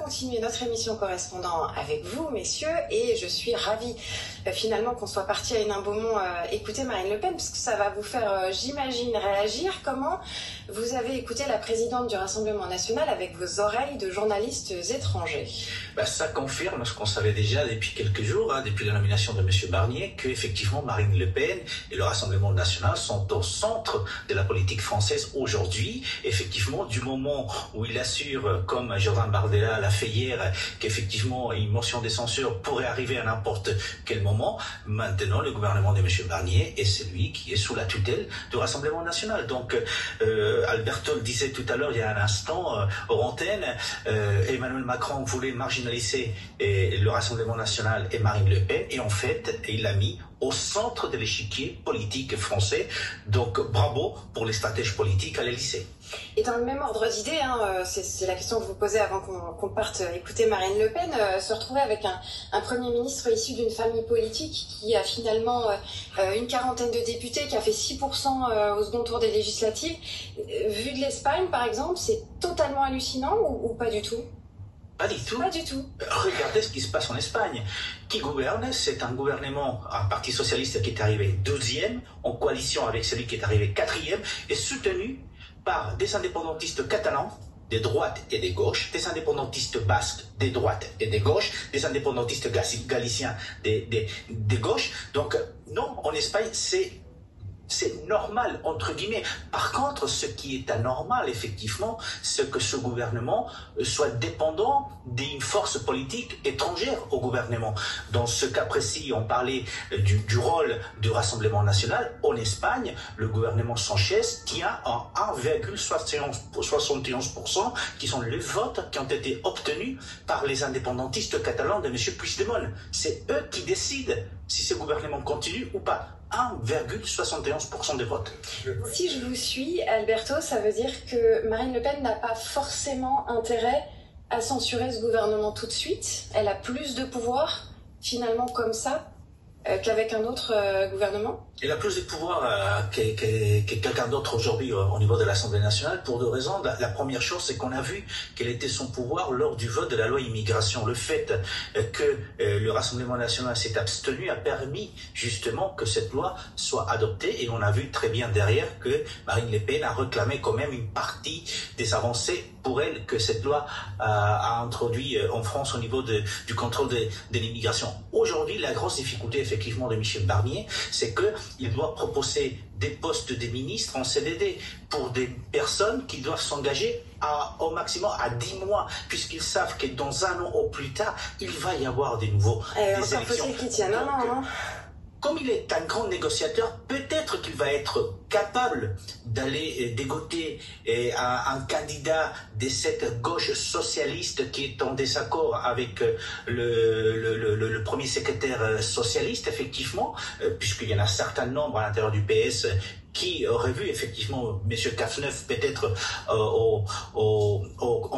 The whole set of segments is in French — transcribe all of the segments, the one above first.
continuer notre émission correspondant avec vous, messieurs, et je suis ravie finalement qu'on soit parti à Hénin-Beaumont écouter Marine Le Pen, parce que ça va vous faire, j'imagine, réagir. Comment vous avez écouté la présidente du Rassemblement national avec vos oreilles de journalistes étrangers? Ça confirme ce qu'on savait déjà depuis quelques jours, depuis la nomination de M. Barnier, qu'effectivement Marine Le Pen et le Rassemblement national sont au centre de la politique française aujourd'hui. Effectivement, du moment où il assure, comme Jordan Bardella l'a fait hier, qu'effectivement une motion de censure pourrait arriver à n'importe quel moment, maintenant le gouvernement de M. Barnier est celui qui est sous la tutelle du Rassemblement national. Donc Alberto le disait tout à l'heure, il y a un instant, hors antenne, Emmanuel Macron voulait marginaliser le Rassemblement national et Marine Le Pen, et en fait il l'a mis au centre de l'échiquier politique français. Donc bravo pour les stratèges politiques à l'Élysée. Et dans le même ordre d'idée, c'est la question que vous posez avant qu'on parte écouter Marine Le Pen, se retrouver avec un Premier ministre issu d'une famille politique qui a finalement une quarantaine de députés, qui a fait 6% au second tour des législatives. Vu de l'Espagne, par exemple, c'est totalement hallucinant ou pas du tout? Pas du tout. Pas du tout. Regardez ce qui se passe en Espagne. Qui gouverne? C'est un gouvernement, un parti socialiste qui est arrivé 12e, en coalition avec celui qui est arrivé 4e, et soutenu par des indépendantistes catalans, des droites et des gauches, des indépendantistes basques, des droites et des gauches, des indépendantistes galiciens, des gauches. Donc non, en Espagne, c'est normal, entre guillemets. Par contre, ce qui est anormal, effectivement, c'est que ce gouvernement soit dépendant d'une force politique étrangère au gouvernement. Dans ce cas précis, on parlait du rôle du Rassemblement national. En Espagne, le gouvernement Sanchez tient en 1,71%, qui sont les votes qui ont été obtenus par les indépendantistes catalans de M. Puigdemont. C'est eux qui décident si ce gouvernement continue ou pas. 1,71% des votes. Si je vous suis, Alberto, ça veut dire que Marine Le Pen n'a pas forcément intérêt à censurer ce gouvernement tout de suite. Elle a plus de pouvoir, finalement, comme ça, qu'avec un autre gouvernement. Elle a plus de pouvoir que quelqu'un d'autre aujourd'hui au niveau de l'Assemblée nationale pour deux raisons. La première chose, c'est qu'on a vu quel était son pouvoir lors du vote de la loi immigration. Le fait que le Rassemblement national s'est abstenu a permis justement que cette loi soit adoptée, et on a vu très bien derrière que Marine Le Pen a réclamé quand même une partie des avancées pour elle que cette loi a introduit en France au niveau du contrôle de l'immigration. Aujourd'hui, la grosse difficulté effectivement de Michel Barnier, c'est que il doit proposer des postes de ministres en CDD pour des personnes qui doivent s'engager au maximum à 10 mois, puisqu'ils savent que dans un an ou plus tard, il va y avoir des nouveaux des élections. Comme il est un grand négociateur, peut-être qu'il va être capable d'aller dégoter un candidat de cette gauche socialiste qui est en désaccord avec le premier secrétaire socialiste, effectivement, puisqu'il y en a un certain nombre à l'intérieur du PS qui aurait vu effectivement M. Cazeneuve peut-être en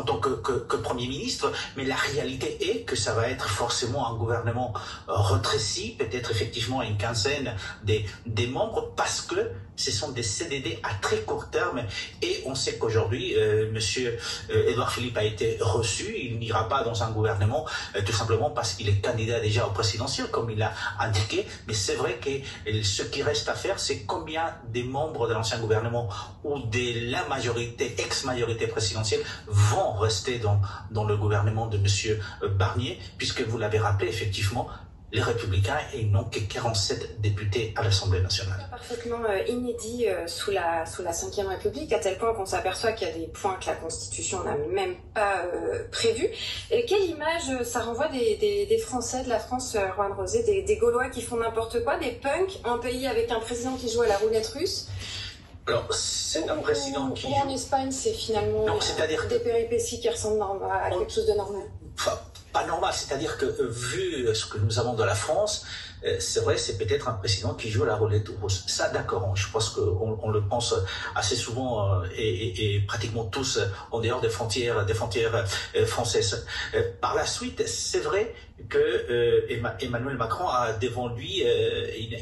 tant que Premier ministre, mais la réalité est que ça va être forcément un gouvernement rétréci, peut-être effectivement une quinzaine des membres, parce que ce sont des CDD à très court terme, et on sait qu'aujourd'hui, M. Édouard Philippe a été reçu, il n'ira pas dans un gouvernement tout simplement parce qu'il est candidat déjà au présidentiel, comme il a indiqué, mais c'est vrai que ce qui reste à faire, c'est combien des membres de l'ancien gouvernement ou de la majorité, ex-majorité présidentielle vont rester dans le gouvernement de M. Barnier, puisque vous l'avez rappelé, effectivement, les Républicains, ils n'ont que 47 députés à l'Assemblée nationale. Parfaitement inédit sous la Ve République, à tel point qu'on s'aperçoit qu'il y a des points que la Constitution n'a même pas prévus. Et quelle image ça renvoie des Français, de la France, Juan Rosé, des Gaulois qui font n'importe quoi, des punks, un pays avec un président qui joue à la roulette russe? Alors, c'est un président qui... Ou en Espagne, c'est finalement des péripéties qui ressemblent à quelque chose de normal. Enfin, pas normal, c'est-à-dire que vu ce que nous avons de la France, c'est vrai, c'est peut-être un président qui joue à la roulette russe. Ça, d'accord, je pense qu'on le pense assez souvent et pratiquement tous en dehors des frontières françaises. Par la suite, c'est vrai que Emmanuel Macron a devant lui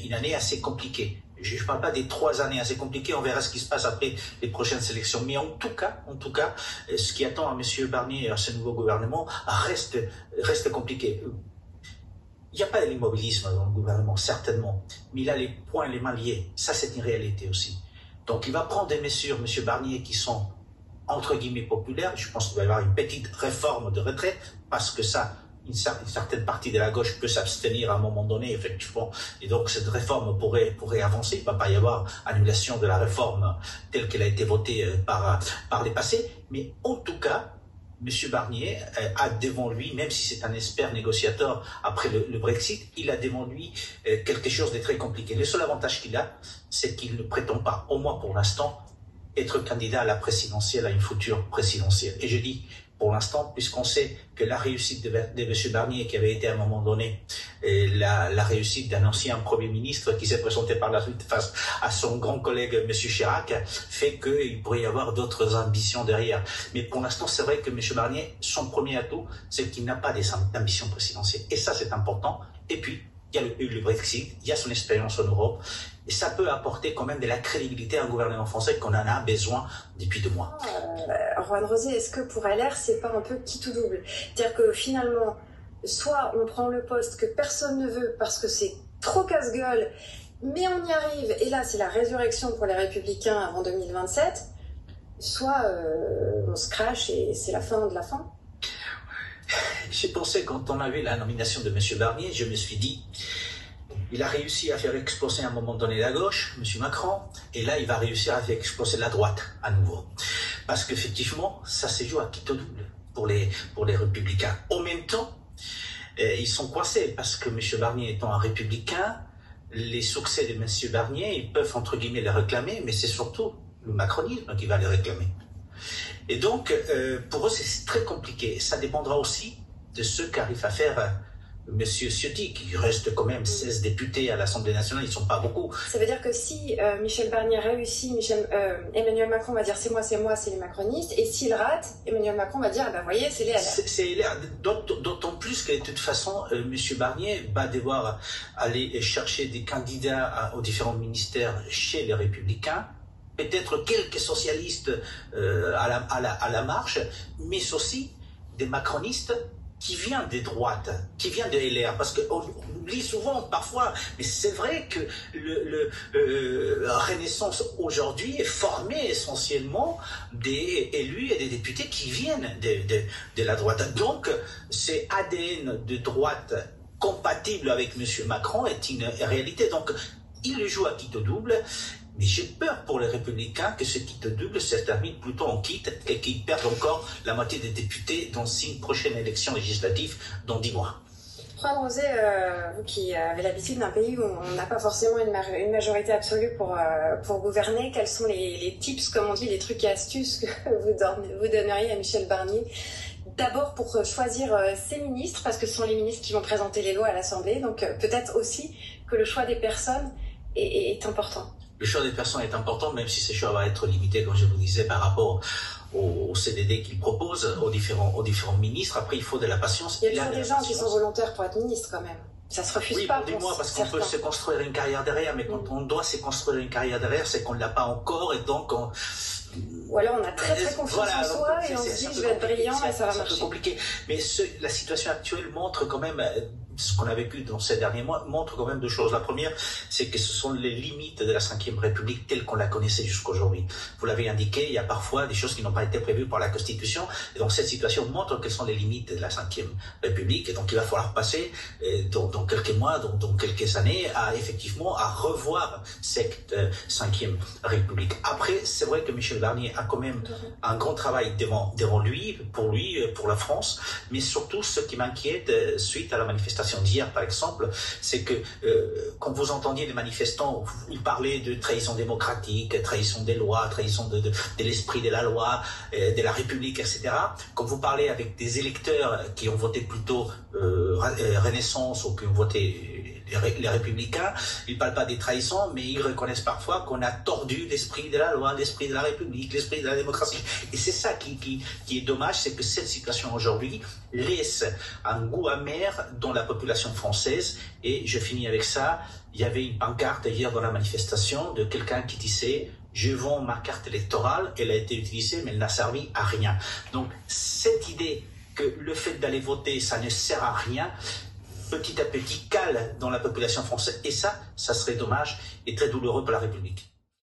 une année assez compliquée. Je ne parle pas des 3 années assez compliquées, on verra ce qui se passe après les prochaines élections. Mais en tout cas, ce qui attend à M. Barnier et à ce nouveau gouvernement reste compliqué. Il n'y a pas d'immobilisme dans le gouvernement, certainement, mais il a les poings et les mains liés. Ça, c'est une réalité aussi. Donc, il va prendre des mesures, M. Barnier, qui sont, entre guillemets, populaires. Je pense qu'il va y avoir une petite réforme de retraite, parce que ça, une certaine partie de la gauche peut s'abstenir à un moment donné, effectivement. Et donc, cette réforme pourrait avancer. Il ne va pas y avoir annulation de la réforme telle qu'elle a été votée par les passés. Mais en tout cas, M. Barnier a devant lui, même si c'est un expert négociateur après le Brexit, il a devant lui quelque chose de très compliqué. Le seul avantage qu'il a, c'est qu'il ne prétend pas, au moins pour l'instant, être candidat à la présidentielle, à une future présidentielle. Et je dis pour l'instant, puisqu'on sait que la réussite de M. Barnier, qui avait été à un moment donné la réussite d'un ancien Premier ministre qui s'est présenté par la suite face à son grand collègue M. Chirac, fait qu'il pourrait y avoir d'autres ambitions derrière. Mais pour l'instant, c'est vrai que M. Barnier, son premier atout, c'est qu'il n'a pas d'ambition présidentielle. Et ça, c'est important. Et puis, il y a le Brexit, il y a son expérience en Europe, et ça peut apporter quand même de la crédibilité à un gouvernement français qu'on en a besoin depuis 2 mois. Juan Rosé, est-ce que pour LR, c'est pas un peu qui tout double? C'est-à-dire que finalement, soit on prend le poste que personne ne veut parce que c'est trop casse-gueule, mais on y arrive, et là c'est la résurrection pour les Républicains avant 2027, soit on se crache et c'est la fin de la fin. J'ai pensé, quand on a vu la nomination de M. Barnier, je me suis dit, il a réussi à faire exploser à un moment donné la gauche, M. Macron, et là il va réussir à faire exploser la droite à nouveau. Parce qu'effectivement, ça se joue à quitte double pour les Républicains. En même temps, ils sont coincés, parce que M. Barnier étant un républicain, les succès de M. Barnier, ils peuvent entre guillemets les réclamer, mais c'est surtout le macronisme qui va les réclamer. Et donc, pour eux, c'est très compliqué. Ça dépendra aussi de ce qu'arrive à faire M. Ciotti, qui reste quand même 16 députés à l'Assemblée nationale, ils ne sont pas beaucoup. Ça veut dire que si Michel Barnier réussit, Emmanuel Macron va dire c'est moi, c'est les macronistes, et s'il rate, Emmanuel Macron va dire, ah ben voyez, c'est les LR. C'est LR, d'autant plus que de toute façon, M. Barnier va devoir aller chercher des candidats aux différents ministères chez les Républicains, peut-être quelques socialistes à la marche, mais aussi des macronistes qui viennent des droites, qui viennent de LR, parce qu'on oublie souvent, parfois, mais c'est vrai que la Renaissance aujourd'hui est formée essentiellement des élus et des députés qui viennent de la droite. Donc, c'est ADN de droite compatible avec M. Macron est une réalité. Donc, il le joue à quitte double. Mais j'ai peur pour les Républicains que ce quitte double se termine plutôt en quitte et qu'ils perdent encore la moitié des députés dans une prochaine élection législative dans 10 mois. Juan Rosé, vous qui avez l'habitude d'un pays où on n'a pas forcément une majorité absolue pour gouverner, quels sont les tips, comme on dit, les trucs et astuces que vous donneriez à Michel Barnier? D'abord pour choisir ses ministres, parce que ce sont les ministres qui vont présenter les lois à l'Assemblée, donc peut-être aussi que le choix des personnes est important. Le choix des personnes est important, même si ce choix va être limité, comme je vous disais, par rapport au CDD qu'il propose aux différents ministres. Après, il faut de la patience. Il y a toujours des gens qui sont volontaires pour être ministre, quand même. Ça se refuse pas. Oui, dis-moi, parce qu'on peut se construire une carrière derrière, mais quand on doit se construire une carrière derrière, c'est qu'on ne l'a pas encore, et donc ou alors on a très confiance en soi et on se dit je vais être brillant et ça va marcher. C'est compliqué. Mais la situation actuelle montre quand même, ce qu'on a vécu dans ces derniers mois, montre quand même 2 choses. La première, c'est que ce sont les limites de la Ve République telle qu'on la connaissait jusqu'aujourd'hui. Vous l'avez indiqué, il y a parfois des choses qui n'ont pas été prévues par la Constitution. Et donc cette situation montre quelles sont les limites de la Ve République. Et donc il va falloir passer dans quelques mois, dans quelques années, effectivement à revoir cette Ve République. Après, c'est vrai que Michel Barnier a quand même un grand travail devant lui, pour la France, mais surtout ce qui m'inquiète suite à la manifestation d'hier, par exemple, c'est que quand vous entendiez les manifestants, ils parlaient de trahison démocratique, trahison des lois, trahison de l'esprit de la loi, de la République, etc. Quand vous parlez avec des électeurs qui ont voté plutôt Renaissance ou qui ont voté les Républicains, ils ne parlent pas des trahisons, mais ils reconnaissent parfois qu'on a tordu l'esprit de la loi, l'esprit de la République, l'esprit de la démocratie. Et c'est ça qui est dommage, c'est que cette situation aujourd'hui laisse un goût amer dans la population population française. Et je finis avec ça. Il y avait une pancarte hier dans la manifestation de quelqu'un qui disait « Je vends ma carte électorale, elle a été utilisée, mais elle n'a servi à rien ». Donc, cette idée que le fait d'aller voter, ça ne sert à rien, petit à petit cale dans la population française. Et ça serait dommage et très douloureux pour la République.